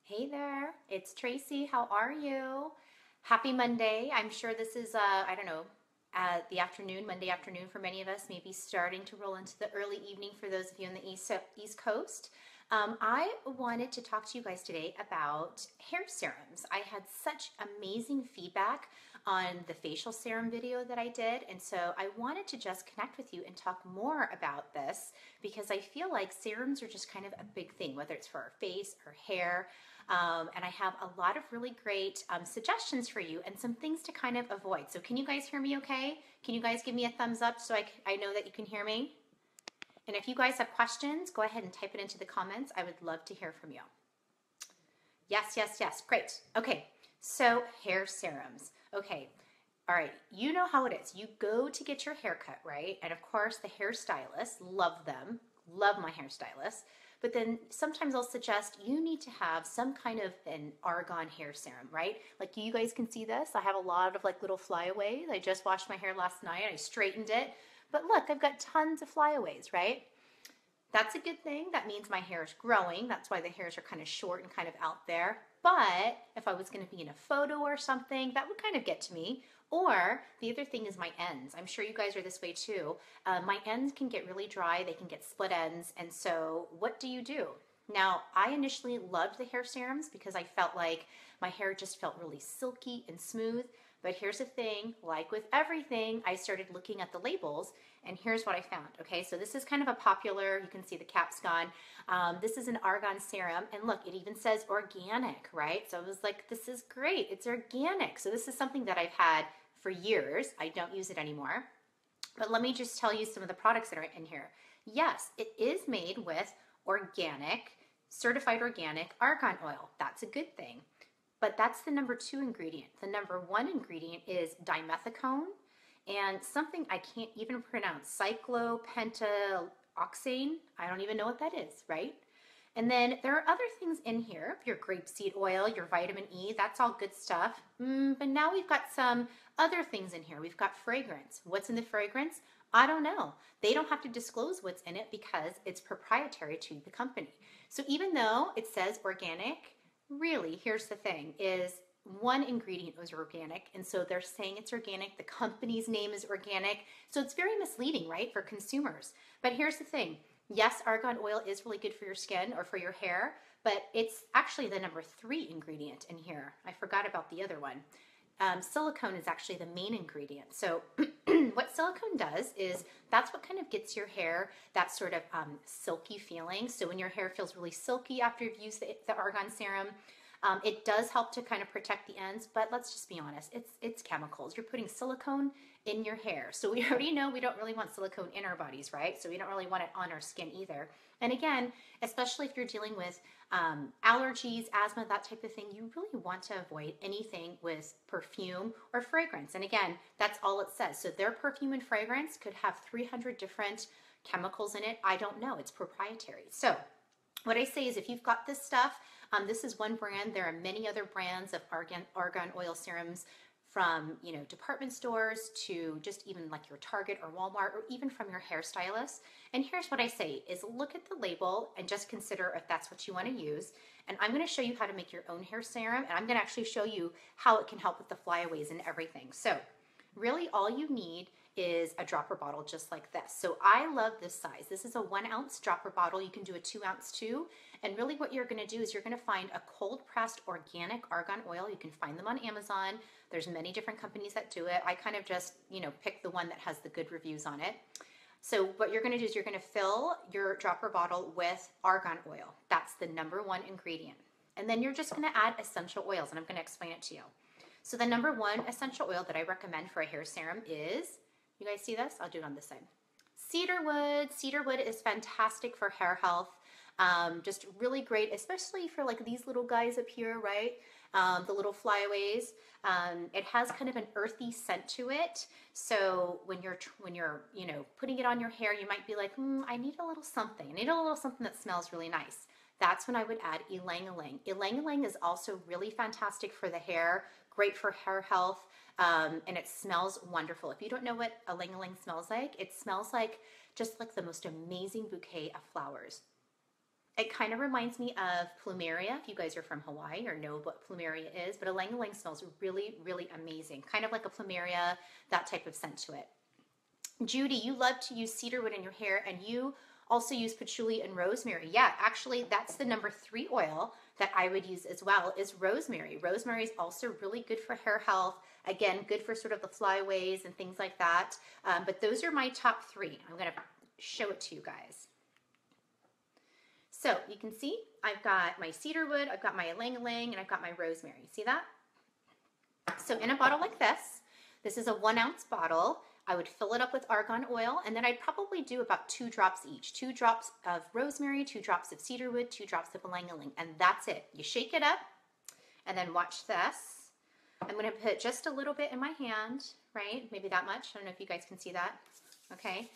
Hey there, it's Tracy. How are you? Happy Monday. I'm sure this is, I don't know, the afternoon, Monday afternoon for many of us, maybe starting to roll into the early evening for those of you on the East Coast. I wanted to talk to you guys today about hair serums. I had such amazing feedback on the facial serum video that I did, and so I wanted to just connect with you and talk more about this because I feel like serums are just kind of a big thing, whether it's for our face or hair. And I have a lot of really great suggestions for you and some things to kind of avoid. So can you guys hear me okay? Can you guys give me a thumbs up so I know that you can hear me? And if you guys have questions, go ahead and type it into the comments. I would love to hear from you. Yes, yes, yes. Great. Okay, so hair serums. Okay, all right. You know how it is. You go to get your hair cut, right? And of course, the hairstylists, love them. Love my hairstylists. But then sometimes I'll suggest you need to have some kind of an argan hair serum, right? Like you guys can see this. I have a lot of like little flyaways. I just washed my hair last night. I straightened it. But look, I've got tons of flyaways, right? That's a good thing. That means my hair is growing. That's why the hairs are kind of short and kind of out there. But if I was going to be in a photo or something, that would kind of get to me. Or the other thing is my ends. I'm sure you guys are this way too. My ends can get really dry. They can get split ends. And so what do? Now, I initially loved the hair serums because I felt like my hair just felt really silky and smooth. But here's the thing, like with everything, I started looking at the labels and here's what I found. Okay, so this is kind of a popular, you can see the cap's gone. This is an argan serum and look, it even says organic, right? So I was like, this is great, it's organic. So this is something that I've had for years. I don't use it anymore. But let me just tell you some of the products that are in here. Yes, it is made with organic, certified organic argan oil. That's a good thing. But that's the number 2 ingredient. The number 1 ingredient is dimethicone and something I can't even pronounce, cyclopentaoxane. I don't even know what that is, right? And then there are other things in here, your grapeseed oil, your vitamin E, that's all good stuff. But now we've got some other things in here. We've got fragrance. What's in the fragrance? I don't know. They don't have to disclose what's in it because it's proprietary to the company. So even though it says organic, really, here's the thing, is one ingredient was organic, and so they're saying it's organic. The company's name is organic, so it's very misleading, right, for consumers. But here's the thing. Yes, argan oil is really good for your skin or for your hair, but it's actually the number 3 ingredient in here. I forgot about the other one. Silicone is actually the main ingredient. So what silicone does is that's what kind of gets your hair that sort of silky feeling. So when your hair feels really silky after you've used the argan serum, it does help to kind of protect the ends, but let's just be honest, it's chemicals. You're putting silicone in your hair. So we already know we don't really want silicone in our bodies, right? So we don't really want it on our skin either. And again, especially if you're dealing with allergies, asthma, that type of thing, you really want to avoid anything with perfume or fragrance. And again, that's all it says. So their perfume and fragrance could have 300 different chemicals in it. I don't know. It's proprietary. So what I say is if you've got this stuff, this is one brand. There are many other brands of argan oil serums from, you know, department stores to just even like your Target or Walmart or even from your hairstylist. And here's what I say is look at the label and just consider if that's what you want to use. And I'm going to show you how to make your own hair serum, and I'm going to actually show you how it can help with the flyaways and everything. So really all you need is a dropper bottle just like this. So I love this size. This is a 1 ounce dropper bottle. You can do a 2 ounce too. And really what you're going to do is you're going to find a cold pressed organic argan oil. You can find them on Amazon. There's many different companies that do it. I kind of just, you know, pick the one that has the good reviews on it. So what you're going to do is you're going to fill your dropper bottle with argan oil. That's the number 1 ingredient. And then you're just going to add essential oils, and I'm going to explain it to you. So the number 1 essential oil that I recommend for a hair serum is, you guys see this? I'll do it on this side. Cedarwood. Cedarwood is fantastic for hair health. Just really great, especially for like these little guys up here, right? The little flyaways. It has kind of an earthy scent to it. So when you're you know, putting it on your hair, you might be like, I need a little something. I need a little something that smells really nice. That's when I would add Ylang Ylang. Ylang Ylang is also really fantastic for the hair, great for hair health, and it smells wonderful. If you don't know what Ylang Ylang smells like, it smells like just like the most amazing bouquet of flowers. It kind of reminds me of plumeria, if you guys are from Hawaii or know what plumeria is, but Ylang Ylang smells really, really amazing. Kind of like a plumeria, that type of scent to it. Judy, you love to use cedarwood in your hair, and you also use patchouli and rosemary. Yeah, actually, that's the number 3 oil that I would use as well, is rosemary. Rosemary is also really good for hair health. Again, good for sort of the flyaways and things like that. But those are my top 3. I'm going to show it to you guys. So you can see I've got my cedarwood, I've got my Ylang Ylang, and I've got my rosemary. See that? So in a bottle like this is a 1 ounce bottle. I would fill it up with argan oil, and then I'd probably do about 2 drops each. 2 drops of rosemary, 2 drops of cedarwood, 2 drops of Ylang Ylang, and that's it. You shake it up, and then watch this. I'm gonna put just a little bit in my hand, right? Maybe that much. I don't know if you guys can see that. Okay.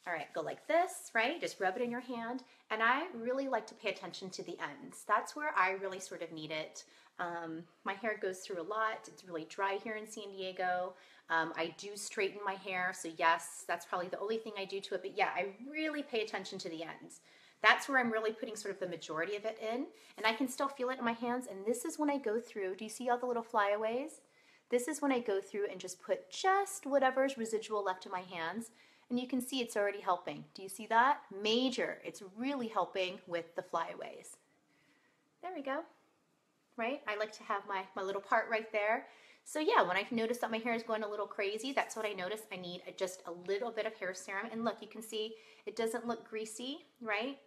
All right, go like this, right? Just rub it in your hand. And I really like to pay attention to the ends. That's where I really sort of need it. My hair goes through a lot. It's really dry here in San Diego. I do straighten my hair, so yes, that's probably the only thing I do to it. But yeah, I really pay attention to the ends. That's where I'm really putting sort of the majority of it in. And I can still feel it in my hands. And this is when I go through. Do you see all the little flyaways? This is when I go through and just put just whatever's residual left in my hands. And you can see it's already helping. Do you see that? Major. It's really helping with the flyaways. There we go. Right? I like to have my little part right there. So yeah, when I notice that my hair is going a little crazy, that's what I notice. I need just a little bit of hair serum. And look, you can see it doesn't look greasy, right?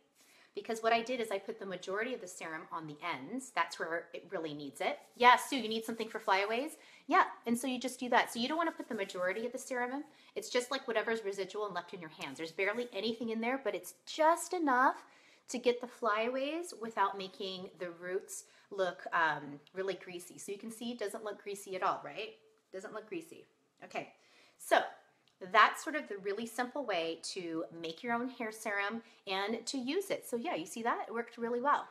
Because what I did is I put the majority of the serum on the ends. That's where it really needs it. Yeah, Sue, you need something for flyaways? Yeah, and so you just do that. So you don't want to put the majority of the serum in. It's just like whatever's residual and left in your hands. There's barely anything in there, but it's just enough to get the flyaways without making the roots look really greasy. So you can see it doesn't look greasy at all, right? Doesn't look greasy. Okay, so that's sort of the really simple way to make your own hair serum and to use it. So yeah, you see that? It worked really well.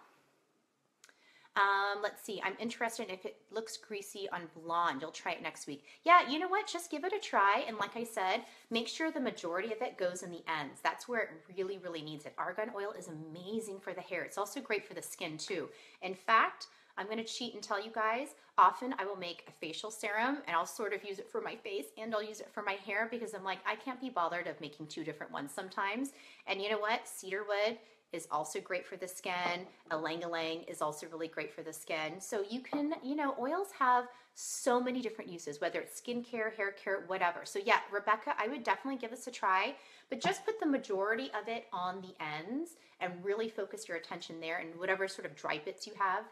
Let's see, I'm interested if it looks greasy on blonde. You'll try it next week. Yeah, you know what? Just give it a try. And like I said, make sure the majority of it goes in the ends. That's where it really, really needs it. Argan oil is amazing for the hair. It's also great for the skin too. In fact, I'm going to cheat and tell you guys, often I will make a facial serum and I'll sort of use it for my face and I'll use it for my hair because I'm like, I can't be bothered of making 2 different ones sometimes. And you know what? Cedarwood is also great for the skin. Ylang Ylang is also really great for the skin. So you can, you know, oils have so many different uses, whether it's skincare, hair care, whatever. So yeah, Rebecca, I would definitely give this a try, but just put the majority of it on the ends and really focus your attention there and whatever sort of dry bits you have.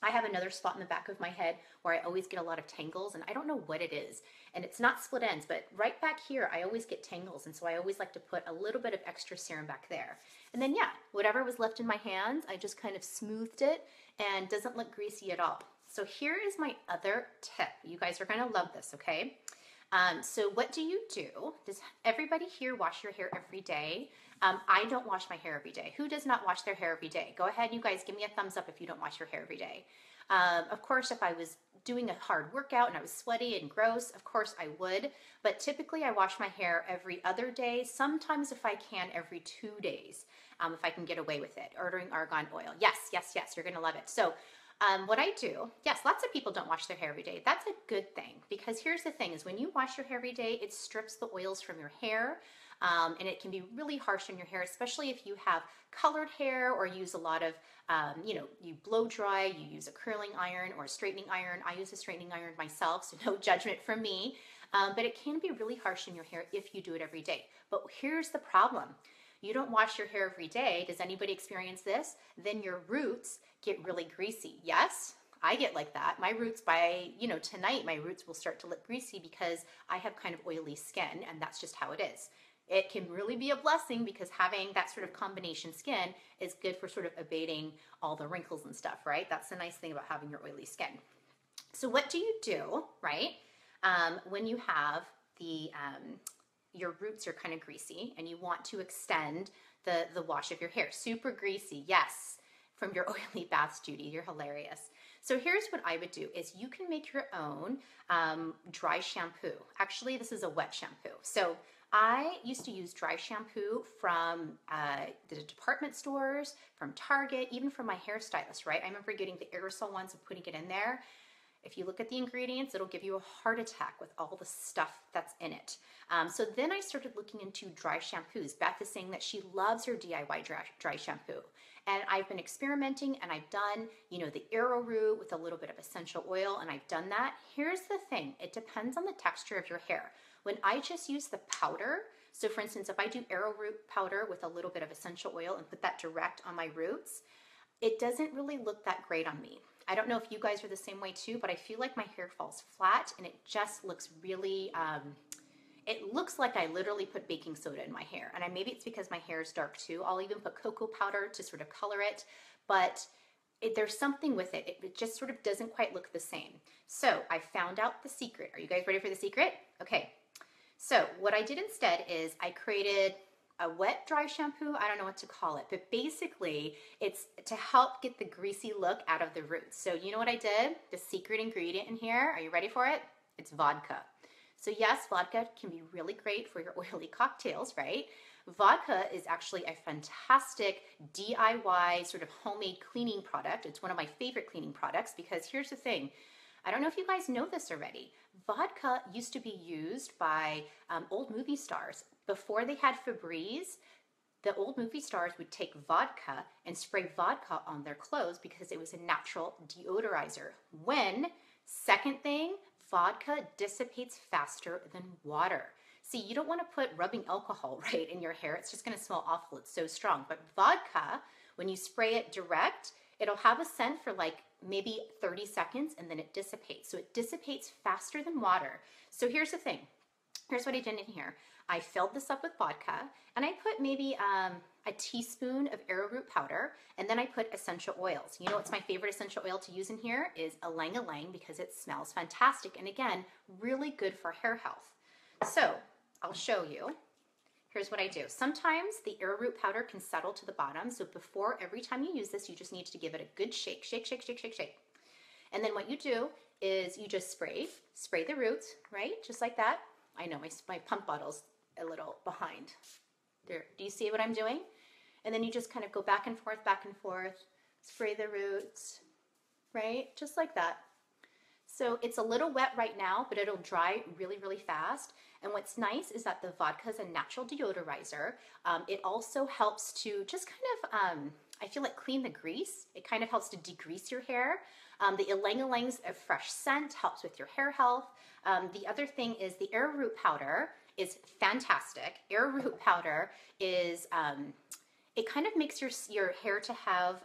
I have another spot in the back of my head where I always get a lot of tangles and I don't know what it is. And it's not split ends, but right back here, I always get tangles. And so I always like to put a little bit of extra serum back there. And then yeah, whatever was left in my hands, I just kind of smoothed it and doesn't look greasy at all. So here is my other tip. You guys are gonna love this, okay? So what do you do? Does everybody here wash your hair every day? I don't wash my hair every day. Who does not wash their hair every day? Go ahead, you guys, give me a thumbs up if you don't wash your hair every day. Of course, if I was doing a hard workout and I was sweaty and gross, of course I would. But typically I wash my hair every other day. Sometimes if I can, every 2 days, if I can get away with it. Ordering argan oil. Yes, yes, yes, you're gonna love it. So what I do, yes, lots of people don't wash their hair every day. That's a good thing because here's the thing is when you wash your hair every day, it strips the oils from your hair. And it can be really harsh on your hair, especially if you have colored hair or use a lot of, you know, you blow dry, you use a curling iron or a straightening iron. I use a straightening iron myself, so no judgment from me. But it can be really harsh on your hair if you do it every day. But here's the problem. You don't wash your hair every day. Does anybody experience this? Then your roots get really greasy. Yes? I get like that. My roots by, you know, tonight, my roots will start to look greasy because I have kind of oily skin and that's just how it is. It can really be a blessing because having that sort of combination skin is good for sort of abating all the wrinkles and stuff, right? That's the nice thing about having your oily skin. So what do you do, right? When you have the, your roots are kind of greasy and you want to extend the wash of your hair. Super greasy, yes, from your oily baths, Judy, you're hilarious. So here's what I would do is you can make your own dry shampoo. Actually, this is a wet shampoo. So I used to use dry shampoo from the department stores, from Target, even from my hairstylist, right? I remember getting the aerosol ones and putting it in there. If you look at the ingredients, it'll give you a heart attack with all the stuff that's in it. So then I started looking into dry shampoos. Beth is saying that she loves her DIY dry shampoo. And I've been experimenting, and I've done, you know, the Arrowroot with a little bit of essential oil, and I've done that. Here's the thing, it depends on the texture of your hair. When I just use the powder, so for instance, if I do Arrowroot powder with a little bit of essential oil and put that direct on my roots, it doesn't really look that great on me. I don't know if you guys are the same way too, but I feel like my hair falls flat and it just looks really, it looks like I literally put baking soda in my hair. And maybe it's because my hair is dark too. I'll even put cocoa powder to sort of color it, but there's something with it. It just sort of doesn't quite look the same. So I found out the secret. Are you guys ready for the secret? Okay. So what I did instead is I created a wet dry shampoo. I don't know what to call it, but basically it's to help get the greasy look out of the roots. So you know what I did? The secret ingredient in here, are you ready for it? It's vodka. So yes, vodka can be really great for your oily cocktails, right? Vodka is actually a fantastic DIY sort of homemade cleaning product. It's one of my favorite cleaning products because here's the thing. I don't know if you guys know this already. Vodka used to be used by old movie stars. Before they had Febreze, the old movie stars would take vodka and spray vodka on their clothes because it was a natural deodorizer. Second thing, vodka dissipates faster than water. See, you don't want to put rubbing alcohol right in your hair. It's just going to smell awful. It's so strong. But vodka, when you spray it direct, it'll have a scent for like maybe 30 seconds and then it dissipates. So it dissipates faster than water. So here's the thing. Here's what I did in here. I filled this up with vodka and I put maybe a teaspoon of arrowroot powder, and then I put essential oils. You know what's my favorite essential oil to use in here is Ylang Ylang because it smells fantastic and again, really good for hair health. So I'll show you. Here's what I do. Sometimes the arrowroot powder can settle to the bottom. So before every time you use this, you just need to give it a good shake, shake, shake, shake, shake, shake. And then what you do is you just spray the roots, right? Just like that. I know my pump bottle's a little behind. There, do you see what I'm doing? And then you just kind of go back and forth, spray the roots, right? Just like that. So it's a little wet right now, but it'll dry really, really fast. And what's nice is that the vodka is a natural deodorizer. It also helps to just kind of, I feel like clean the grease. It kind of helps to degrease your hair. The Ylang Ylangs, a fresh scent, helps with your hair health. The other thing is the arrowroot powder is fantastic. Arrowroot powder is, it kind of makes your hair to have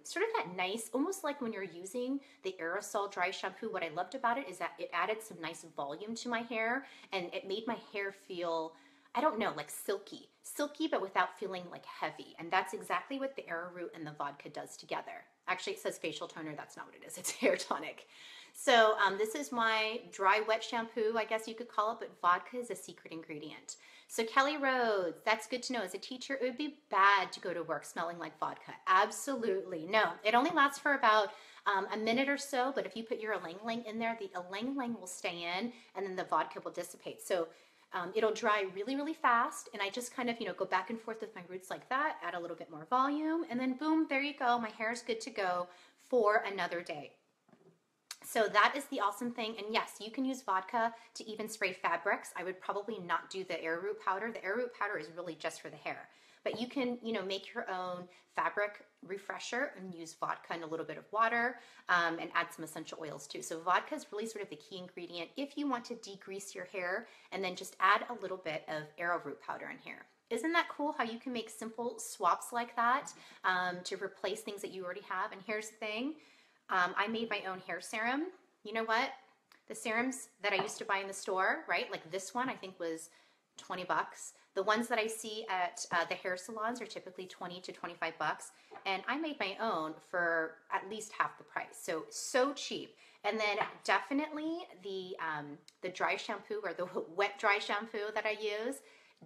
sort of that nice, almost like when you're using the aerosol dry shampoo. What I loved about it is that it added some nice volume to my hair and it made my hair feel, I don't know, like silky, but without feeling like heavy. And that's exactly what the arrowroot and the vodka does together. Actually, it says facial toner. That's not what it is. It's hair tonic. So this is my dry wet shampoo, I guess you could call it, but vodka is a secret ingredient. So Kelly Rhodes, that's good to know. As a teacher, it would be bad to go to work smelling like vodka. Absolutely. No, it only lasts for about a minute or so, but if you put your Ylang Ylang in there, the Ylang Ylang will stay in and then the vodka will dissipate. So it'll dry really, really fast. And I just kind of, go back and forth with my roots like that, add a little bit more volume, and then boom, there you go. My hair is good to go for another day. So that is the awesome thing. And yes, you can use vodka to even spray fabrics. I would probably not do the arrowroot powder. The arrowroot powder is really just for the hair. But you can, make your own fabric refresher and use vodka and a little bit of water and add some essential oils too. So vodka is really sort of the key ingredient if you want to degrease your hair, and then just add a little bit of arrowroot powder in here. Isn't that cool how you can make simple swaps like that to replace things that you already have? And here's the thing. I made my own hair serum. You know what? The serums that I used to buy in the store, right? Like this one, I think was 20 bucks. The ones that I see at the hair salons are typically 20 to 25 bucks. And I made my own for at least half the price. So cheap. And then definitely the dry shampoo or the wet dry shampoo that I use,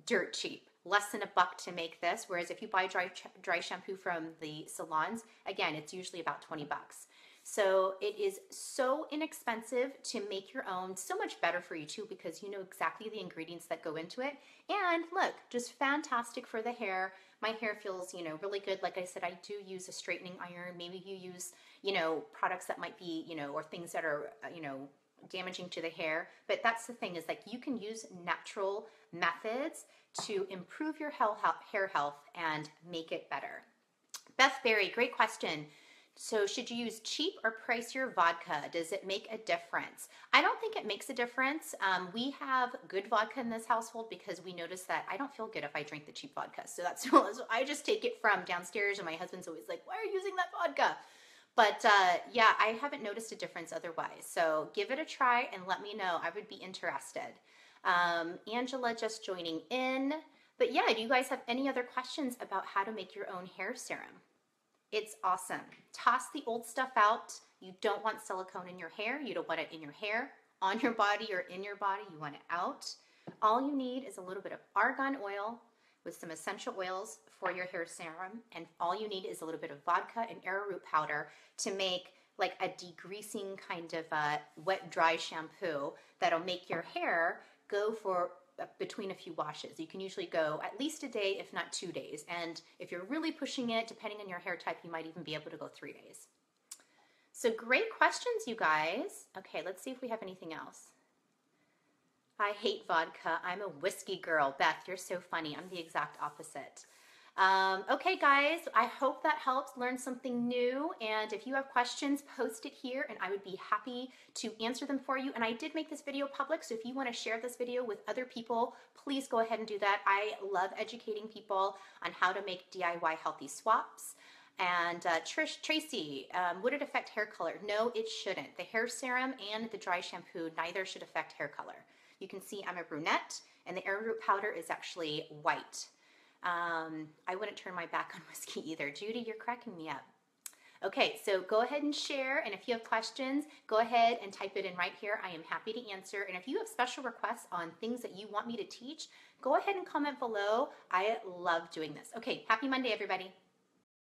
dirt cheap. Less than $1 to make this. Whereas if you buy dry shampoo from the salons, again, it's usually about 20 bucks. So it is so inexpensive to make your own, so much better for you too, because you know exactly the ingredients that go into it. And look, just fantastic for the hair. My hair feels, you know, really good. Like I said, I do use a straightening iron. Maybe you use, you know, products that might be, you know, or things that are, you know, damaging to the hair. But that's the thing, is like you can use natural methods to improve your hair health and make it better. Beth Berry, great question. So should you use cheap or pricier vodka? Does it make a difference? I don't think it makes a difference. We have good vodka in this household because we notice that I don't feel good if I drink the cheap vodka. So that's so I just take it from downstairs, and my husband's always like, why are you using that vodka? But yeah, I haven't noticed a difference otherwise. So give it a try and let me know. I would be interested. Angela just joining in. But yeah, do you guys have any other questions about how to make your own hair serum? It's awesome. Toss the old stuff out. You don't want silicone in your hair. You don't want it in your hair, on your body, or in your body. You want it out. All you need is a little bit of argan oil with some essential oils for your hair serum. And all you need is a little bit of vodka and arrowroot powder to make like a degreasing kind of wet dry shampoo that'll make your hair go for between a few washes. You can usually go at least a day, if not 2 days. And if you're really pushing it, depending on your hair type, you might even be able to go 3 days. So great questions, you guys. Okay, let's see if we have anything else. I hate vodka. I'm a whiskey girl. Beth, you're so funny. I'm the exact opposite. Okay, guys, I hope that helps. Learn something new. And if you have questions, post it here and I would be happy to answer them for you. And I did make this video public, so if you want to share this video with other people, please go ahead and do that. I love educating people on how to make DIY healthy swaps. And Tracy, would it affect hair color? No, it shouldn't. The hair serum and the dry shampoo, neither should affect hair color. You can see I'm a brunette, and the arrowroot powder is actually white. I wouldn't turn my back on whiskey either. Judy, you're cracking me up. Okay, so go ahead and share, and if you have questions, go ahead and type it in right here. I am happy to answer. And if you have special requests on things that you want me to teach, go ahead and comment below. I love doing this. Okay, happy Monday, everybody.